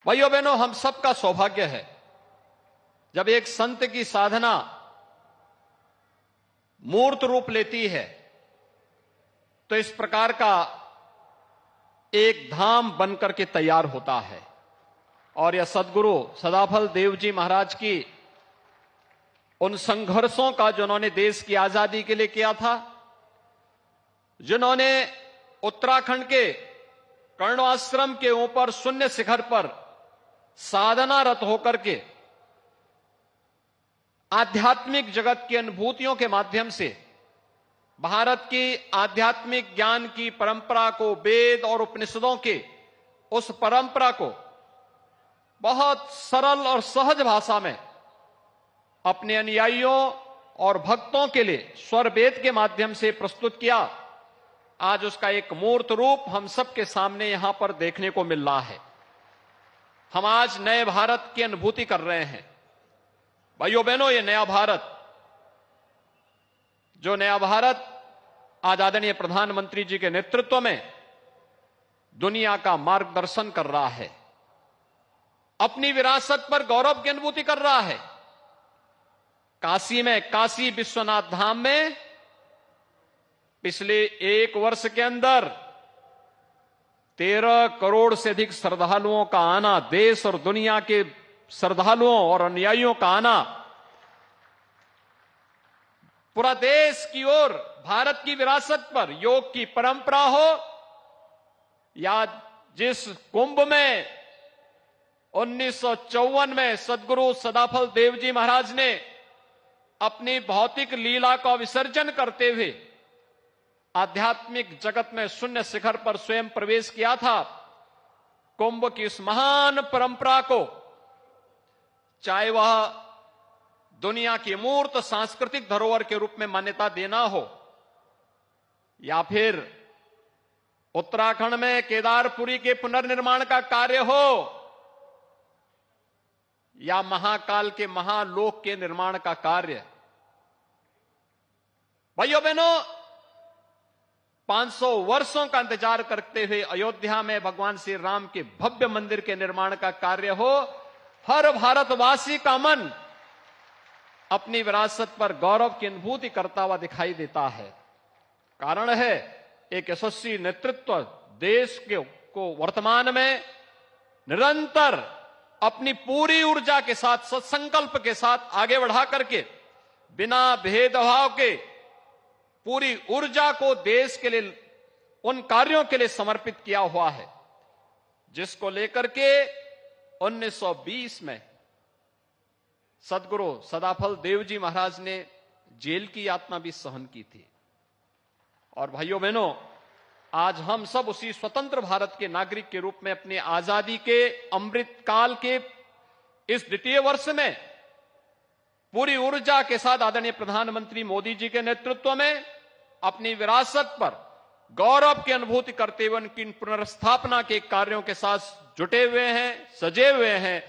भाइयों बहनों, हम सबका सौभाग्य है जब एक संत की साधना मूर्त रूप लेती है तो इस प्रकार का एक धाम बनकर के तैयार होता है। और यह सदगुरु सदाफल देव जी महाराज की उन संघर्षों का जिन्होंने देश की आजादी के लिए किया था, जिन्होंने उत्तराखंड के कर्ण आश्रम के ऊपर शून्य शिखर पर साधनारत होकर के आध्यात्मिक जगत की अनुभूतियों के माध्यम से भारत की आध्यात्मिक ज्ञान की परंपरा को, वेद और उपनिषदों के उस परंपरा को बहुत सरल और सहज भाषा में अपने अनुयायियों और भक्तों के लिए स्वर वेद के माध्यम से प्रस्तुत किया। आज उसका एक मूर्त रूप हम सबके सामने यहां पर देखने को मिल रहा है। हम आज नए भारत की अनुभूति कर रहे हैं। भाइयों बहनों, ये नया भारत, जो नया भारत आज आदरणीय प्रधानमंत्री जी के नेतृत्व में दुनिया का मार्गदर्शन कर रहा है, अपनी विरासत पर गौरव की अनुभूति कर रहा है। काशी में, काशी विश्वनाथ धाम में पिछले एक वर्ष के अंदर 13 करोड़ से अधिक श्रद्धालुओं का आना, देश और दुनिया के श्रद्धालुओं और अनुयायियों का आना, पूरा देश की ओर भारत की विरासत पर योग की परंपरा हो या जिस कुंभ में 1954 में सदगुरु सदाफल देव जी महाराज ने अपनी भौतिक लीला का विसर्जन करते हुए आध्यात्मिक जगत में शून्य शिखर पर स्वयं प्रवेश किया था, कुंभ की इस महान परंपरा को, चाहे वह दुनिया की मूर्त सांस्कृतिक धरोहर के रूप में मान्यता देना हो या फिर उत्तराखंड में केदारपुरी के पुनर्निर्माण का कार्य हो या महाकाल के महालोक के निर्माण का कार्य। भाइयों बहनों, 500 वर्षों का इंतजार करते हुए अयोध्या में भगवान श्री राम के भव्य मंदिर के निर्माण का कार्य हो, हर भारतवासी का मन अपनी विरासत पर गौरव की अनुभूति करता हुआ दिखाई देता है। कारण है एक यशस्वी नेतृत्व देश को वर्तमान में निरंतर अपनी पूरी ऊर्जा के साथ, सत्संकल्प के साथ आगे बढ़ा करके बिना भेदभाव के पूरी ऊर्जा को देश के लिए, उन कार्यों के लिए समर्पित किया हुआ है जिसको लेकर के 1920 में सदगुरु सदाफल देव जी महाराज ने जेल की यातना भी सहन की थी। और भाइयों बहनों, आज हम सब उसी स्वतंत्र भारत के नागरिक के रूप में अपनी आजादी के अमृत काल के इस द्वितीय वर्ष में पूरी ऊर्जा के साथ आदरणीय प्रधानमंत्री मोदी जी के नेतृत्व में अपनी विरासत पर गौरव की अनुभूति करते हुए उनकी पुनर्स्थापना के कार्यों के साथ जुटे हुए हैं, सजे हुए हैं।